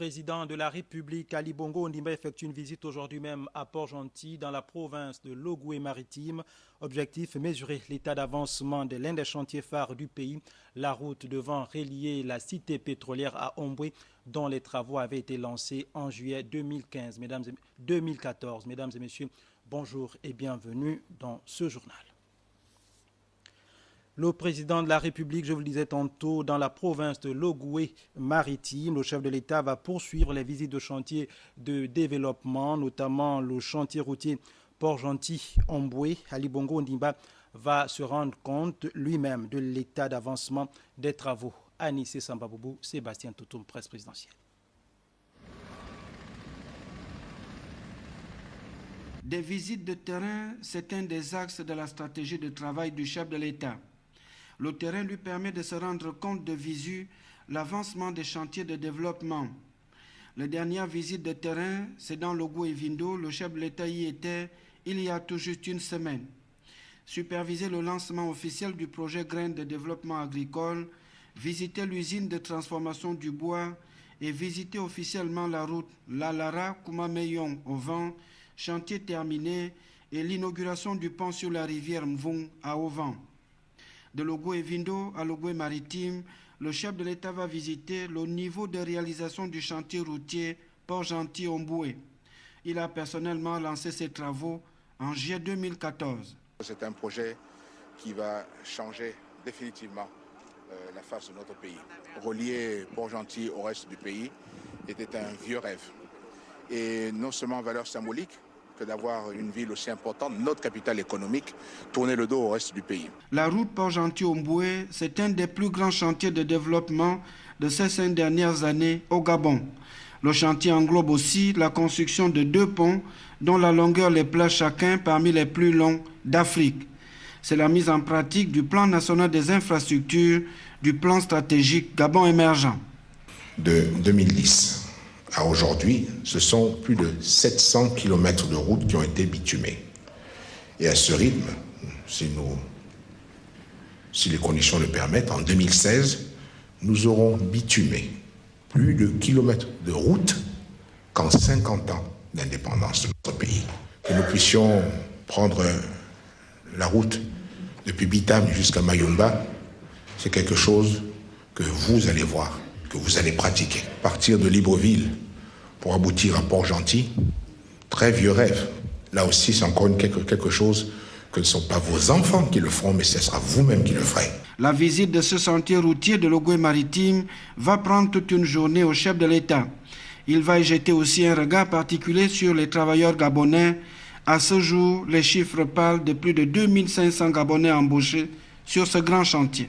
président de la République, Ali Bongo Ondimba, effectue une visite aujourd'hui même à Port-Gentil, dans la province de l'Ogooué-Maritime. Objectif, mesurer l'état d'avancement de l'un des chantiers phares du pays, la route devant relier la cité pétrolière à Omboué, dont les travaux avaient été lancés en juillet 2014. Mesdames et messieurs, bonjour et bienvenue dans ce journal. Le président de la République, je vous le disais tantôt, dans la province de l'Ogooué-Maritime, le chef de l'État va poursuivre les visites de chantiers de développement, notamment le chantier routier Port-Gentil-Omboué. Ali Bongo Ondimba va se rendre compte lui-même de l'état d'avancement des travaux. Anissé Sambaboubou, Sébastien Toutoum, presse présidentielle. Des visites de terrain, c'est un des axes de la stratégie de travail du chef de l'État. Le terrain lui permet de se rendre compte de visu l'avancement des chantiers de développement. La dernière visite de terrain, c'est dans l'Ogooué-Vindo. Le chef de l'État y était il y a tout juste une semaine. Superviser le lancement officiel du projet Graines de développement agricole, visiter l'usine de transformation du bois et visiter officiellement la route Lalara-Koumameyon au vent, chantier terminé, et l'inauguration du pont sur la rivière Mvong à Auvent. De l'Ogooué-Vindo à l'Ogooué-Maritime, le chef de l'État va visiter le niveau de réalisation du chantier routier Port-Gentil-Omboué. Il a personnellement lancé ses travaux en juillet 2014. C'est un projet qui va changer définitivement la face de notre pays. Relier Port-Gentil au reste du pays était un vieux rêve. Et non seulement en valeur symbolique, que d'avoir une ville aussi importante, notre capitale économique, tourner le dos au reste du pays. La route Port-Gentil-Omboué, c'est un des plus grands chantiers de développement de ces 5 dernières années au Gabon. Le chantier englobe aussi la construction de 2 ponts dont la longueur les place chacun parmi les plus longs d'Afrique. C'est la mise en pratique du plan national des infrastructures, du plan stratégique Gabon émergent. De 2010 à aujourd'hui, ce sont plus de 700 km de routes qui ont été bitumées. Et à ce rythme, si les conditions le permettent, en 2016, nous aurons bitumé plus de kilomètres de routes qu'en 50 ans d'indépendance de notre pays. Que nous puissions prendre la route depuis Bitam jusqu'à Mayumba, c'est quelque chose que vous allez voir, que vous allez pratiquer. Partir de Libreville pour aboutir à Port-Gentil, très vieux rêve. Là aussi, c'est encore quelque chose que ne sont pas vos enfants qui le feront, mais ce sera vous-même qui le ferez. La visite de ce chantier routier de l'Ogooué-Maritime va prendre toute une journée au chef de l'État. Il va y jeter aussi un regard particulier sur les travailleurs gabonais. À ce jour, les chiffres parlent de plus de 2500 Gabonais embauchés sur ce grand chantier.